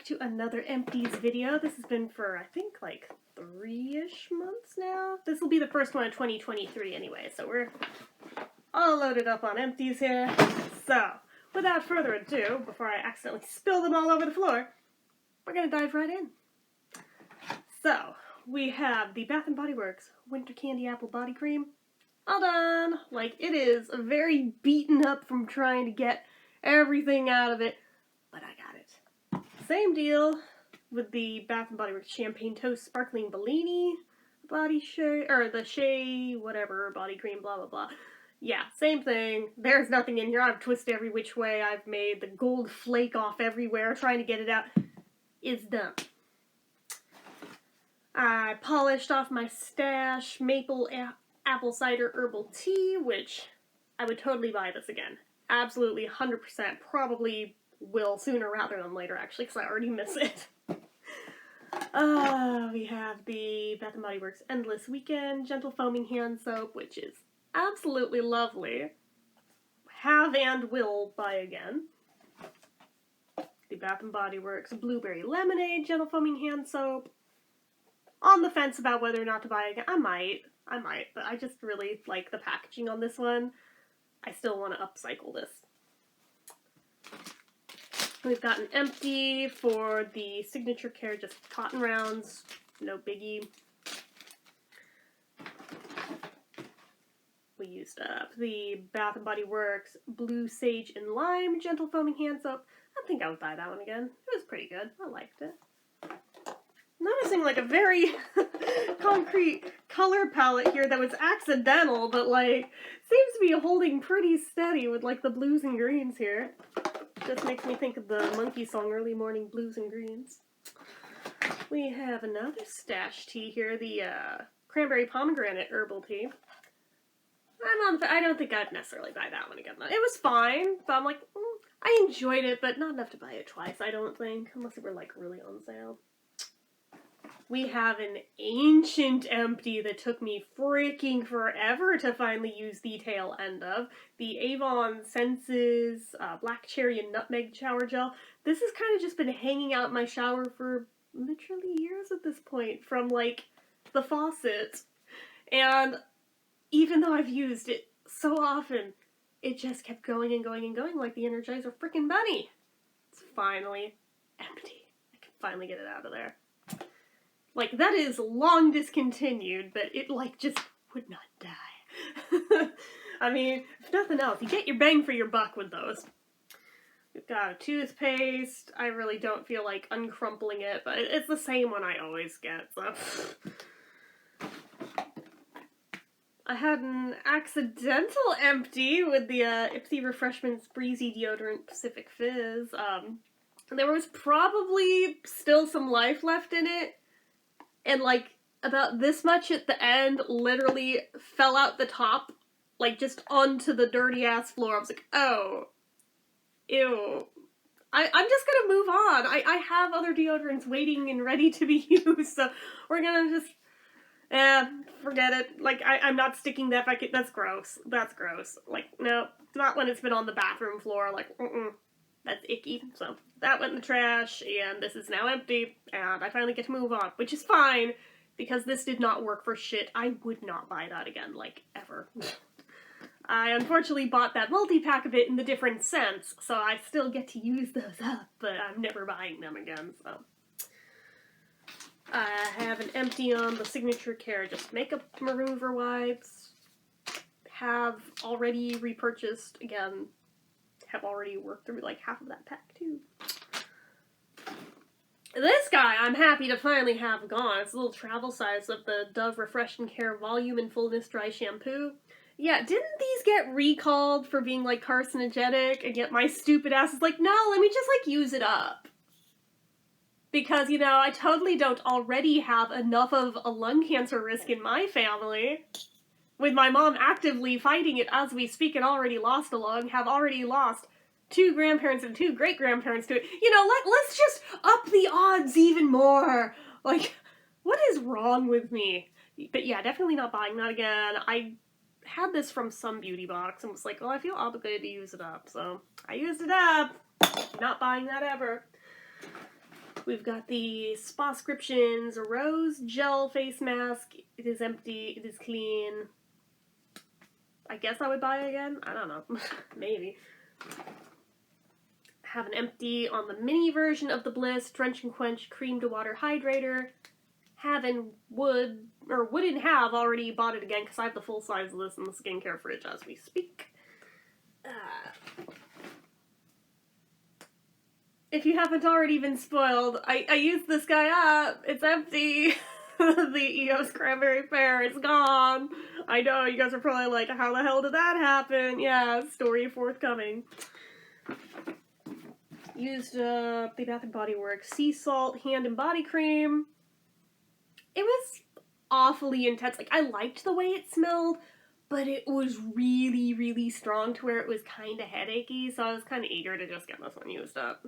back to another Empties video. This has been for, I think, like 3-ish months now. This will be the first one of 2023 anyway, so we're all loaded up on Empties here. So, without further ado, before I accidentally spill them all over the floor, we're gonna dive right in. So, we have the Bath & Body Works Winter Candy Apple Body Cream. All done! Like, it is very beaten up from trying to get everything out of it, but I got it. Same deal with the Bath & Body Works Champagne Toast Sparkling Bellini body shea, or the shea, whatever, body cream, blah, blah, blah. Yeah, same thing. There's nothing in here. I've twisted every which way. I've made the gold flake off everywhere, trying to get it out. It's done. I polished off my stash maple apple cider herbal tea, which I would totally buy this again. Absolutely, 100%. Probably will sooner rather than later, actually, because I already miss it. We have the Bath & Body Works Endless Weekend Gentle Foaming Hand Soap, which is absolutely lovely. Have and will buy again. The Bath & Body Works Blueberry Lemonade Gentle Foaming Hand Soap. On the fence about whether or not to buy again. I might, but I just really like the packaging on this one. I still want to upcycle this. We've got an empty for the Signature Care just cotton rounds. No biggie. We used up the Bath & Body Works Blue Sage and Lime Gentle Foaming Hand Soap. I think I would buy that one again. It was pretty good. I liked it. Noticing like a very concrete color palette here that was accidental, but like seems to be holding pretty steady with like the blues and greens here. Just makes me think of the Monkey song Early Morning Blues and Greens. We have another stash tea here, the Cranberry Pomegranate Herbal Tea. I don't think I'd necessarily buy that one again. It was fine, but I'm like, I enjoyed it, but not enough to buy it twice, I don't think, unless it were like really on sale. We have an ancient empty that took me freaking forever to finally use the tail end of. The Avon Senses Black Cherry and Nutmeg Shower Gel. This has kind of just been hanging out in my shower for literally years at this point, from like the faucet. And even though I've used it so often, it just kept going and going and going like the Energizer freaking Bunny. It's finally empty. I can finally get it out of there. Like, that is long discontinued, but it, like, just would not die. I mean, if nothing else, you get your bang for your buck with those. We've got a toothpaste. I really don't feel like uncrumpling it, but it's the same one I always get, so. I had an accidental empty with the Ipsy Refreshments Breezy Deodorant Pacific Fizz. There was probably still some life left in it. And, like, about this much at the end literally fell out the top, like, just onto the dirty-ass floor. I was like, oh, ew. I'm just gonna move on. I have other deodorants waiting and ready to be used, so we're gonna just, forget it. Like, I'm not sticking that back in. That's gross. That's gross. Like, no, not when it's been on the bathroom floor. Like, that's icky. So that went in the trash, and this is now empty, and I finally get to move on, which is fine, because this did not work for shit. I would not buy that again, like, ever. I unfortunately bought that multi-pack of it in the different scents, so I still get to use those up, but I'm never buying them again, so. I have an empty on the Signature Care just makeup remover wipes. Have already repurchased, again, have already worked through like half of that pack too. This guy I'm happy to finally have gone. It's a little travel size of the Dove Refresh and Care Volume and Fullness Dry Shampoo. Yeah, didn't these get recalled for being like carcinogenic? And yet my stupid ass is like, no, let me just like use it up. Because, you know, I totally don't already have enough of a lung cancer risk in my family. With my mom actively fighting it as we speak and already lost a lung, have already lost 2 grandparents and 2 great-grandparents to it. You know, let's just up the odds even more. Like, what is wrong with me? But yeah, definitely not buying that again. I had this from some beauty box and was like, well, I feel obligated to use it up. So I used it up. Not buying that ever. We've got the Spascriptions Rose Gel Face Mask. It is empty. It is clean. I guess I would buy it again. I don't know. Maybe. Have an empty on the mini version of the Bliss Drench and Quench Cream to Water Hydrator. Wouldn't have already bought it again because I have the full size of this in the skincare fridge as we speak. If you haven't already been spoiled, I used this guy up. It's empty. The EOS Cranberry Pear, it's gone. I know, you guys are probably like, how the hell did that happen? Yeah, story forthcoming. Used the Bath & Body Works Sea Salt Hand and Body Cream. It was awfully intense. Like, I liked the way it smelled, but it was really, really strong to where it was kind of headachy, so I was kind of eager to just get this one used up.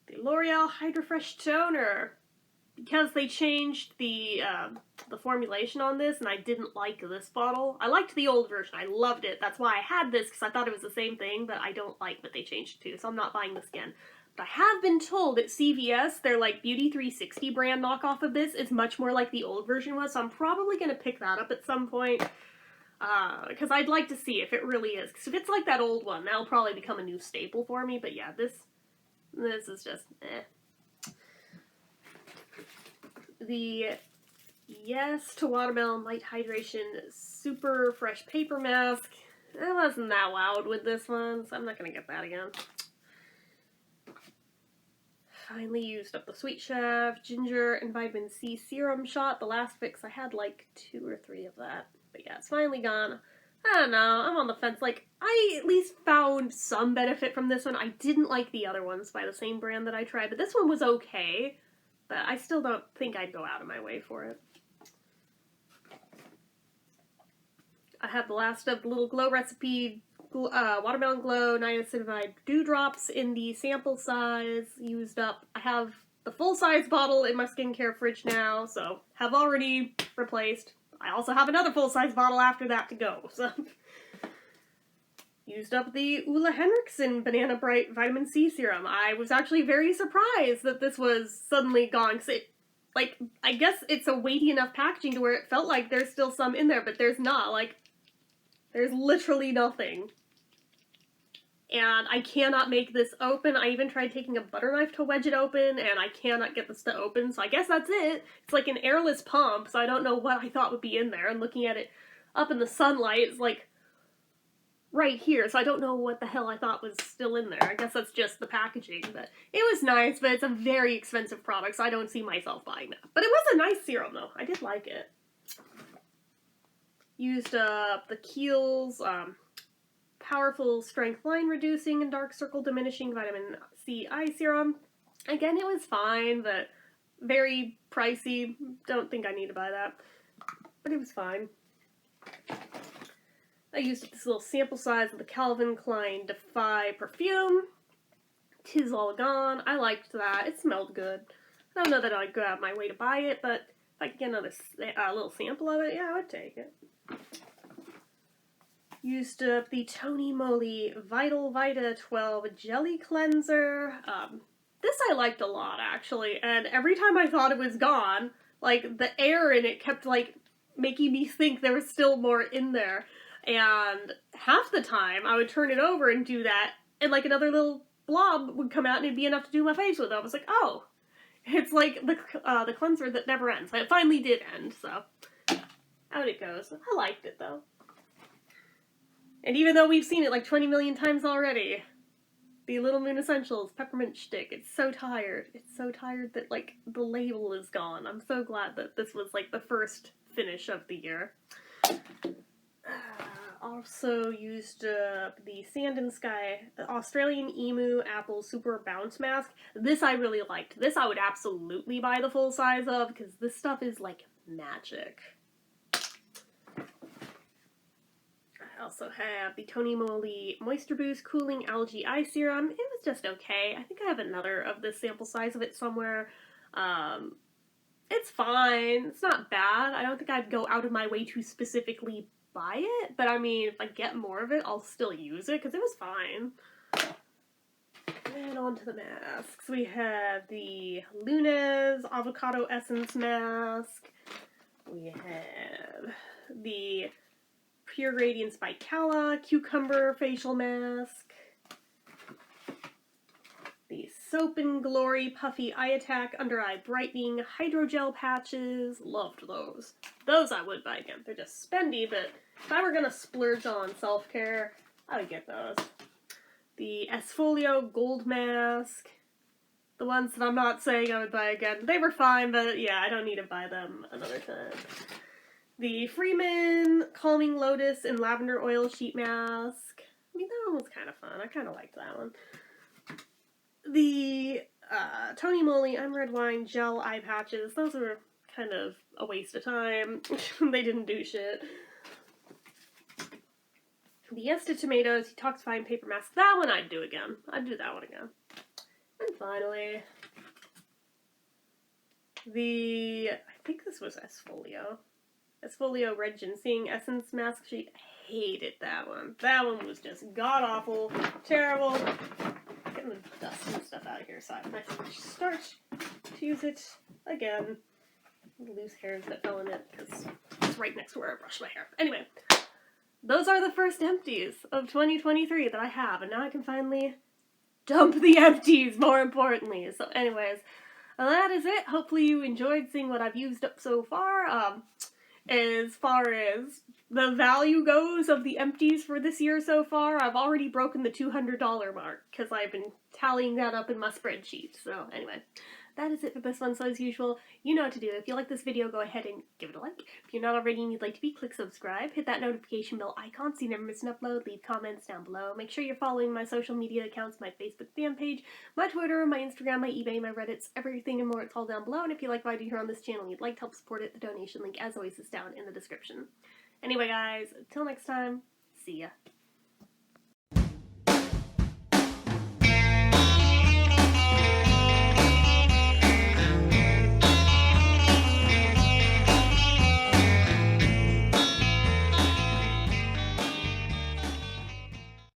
The L'Oreal Hydra Fresh Toner. Because they changed the formulation on this, and I didn't like this bottle. I liked the old version. I loved it. That's why I had this, because I thought it was the same thing, but I don't like what they changed it to, so I'm not buying this again. But I have been told at CVS, their like Beauty 360 brand knockoff of this is much more like the old version was, so I'm probably going to pick that up at some point. Because I'd like to see if it really is. Because if it's like that old one, that'll probably become a new staple for me, but yeah, this is just, eh. The Yes to Watermelon Light Hydration Super Fresh Paper Mask. I wasn't that wowed with this one, so I'm not going to get that again. Finally used up the Sweet Chef Ginger and Vitamin C Serum Shot. The last fix, I had like 2 or 3 of that. But yeah, it's finally gone. I don't know, I'm on the fence. Like, I at least found some benefit from this one. I didn't like the other ones by the same brand that I tried, but this one was okay. But I still don't think I'd go out of my way for it. I have the last of the little Glow Recipe Watermelon Glow Niacinamide Dewdrops in the sample size used up. I have the full-size bottle in my skincare fridge now, so have already replaced. I also have another full-size bottle after that to go, so... Used up the Ulla Henriksen Banana Bright Vitamin C Serum. I was actually very surprised that this was suddenly gone, because it, like, I guess it's a weighty enough packaging to where it felt like there's still some in there, but there's not. Like, there's literally nothing. And I cannot make this open. I even tried taking a butter knife to wedge it open, and I cannot get this to open, so I guess that's it. It's like an airless pump, so I don't know what I thought would be in there, and looking at it up in the sunlight, it's like, right here, so I don't know what the hell I thought was still in there. I guess that's just the packaging, but it was nice, but it's a very expensive product, so I don't see myself buying that. But it was a nice serum, though. I did like it. Used up the Kiehl's Powerful Strength Line Reducing and Dark Circle Diminishing Vitamin C Eye Serum. Again, it was fine, but very pricey. Don't think I need to buy that. But it was fine. I used this little sample size of the Calvin Klein Defy perfume. 'Tis all gone. I liked that. It smelled good. I don't know that I'd go out of my way to buy it, but if I could get another little sample of it, yeah, I would take it. Used up the Tony Moly Vital Vita 12 Jelly Cleanser. This I liked a lot, actually, and every time I thought it was gone, like, the air in it kept, like, making me think there was still more in there. And half the time, I would turn it over and do that, and like another little blob would come out and it'd be enough to do my face with. I was like, oh, it's like the cleanser that never ends. It finally did end, so out it goes. I liked it, though. And even though we've seen it like 20 million times already, the Little Moon Essentials Peppermint Stick, it's so tired. It's so tired that, like, the label is gone. I'm so glad that this was, like, the first finish of the year. Also used the Sand and Sky Australian Emu Apple Super Bounce Mask. This I really liked. This I would absolutely buy the full size of, because this stuff is like magic. I also have the Tony Moly Moisture Boost Cooling Algae Eye Serum. It was just okay. I think I have another of this sample size of it somewhere. It's fine. It's not bad. I don't think I'd go out of my way to specifically buy it, but I mean, if I get more of it, I'll still use it, because it was fine. And on to the masks. We have the Luna's Avocado Essence Mask. We have the Pure Radiance by Cala Cucumber Facial Mask. The Soap and Glory Puffy Eye Attack Under Eye Brightening Hydrogel Patches. Loved those. Those I would buy again. They're just spendy, but if I were gonna splurge on self-care, I would get those. The Esfolio Gold Mask. The ones that I'm not saying I would buy again. They were fine, but yeah, I don't need to buy them another time. The Freeman Calming Lotus and Lavender Oil Sheet Mask. I mean, that one was kind of fun. I kind of liked that one. The Tony Moly I'm Red Wine Gel Eye Patches. Those were kind of a waste of time. They didn't do shit. The Esta Tomatoes Detoxifying Paper Mask. That one I'd do again. I'd do that one again. And finally, I think this was Esfolio Red Ginseng Essence Mask Sheet. I hated that one. That one was just god-awful, terrible. Getting the dust and stuff out of here so I have nice starch to use it again. The loose hairs that fell in it because it's right next to where I brush my hair. Anyway, those are the first empties of 2023 that I have, and now I can finally dump the empties, more importantly. So anyways, that is it. Hopefully you enjoyed seeing what I've used up so far. As far as the value goes of the empties for this year so far, I've already broken the $200 mark because I've been tallying that up in my spreadsheet. So anyway, that is it for this one. So as usual, you know what to do. If you like this video, go ahead and give it a like. If you're not already and you'd like to be, click subscribe. Hit that notification bell icon so you never miss an upload. Leave comments down below. Make sure you're following my social media accounts, my Facebook fan page, my Twitter, my Instagram, my eBay, my Reddits, everything and more. It's all down below. And if you like what I do here on this channel and you'd like to help support it, the donation link, as always, is down in the description. Anyway, guys, until next time, see ya.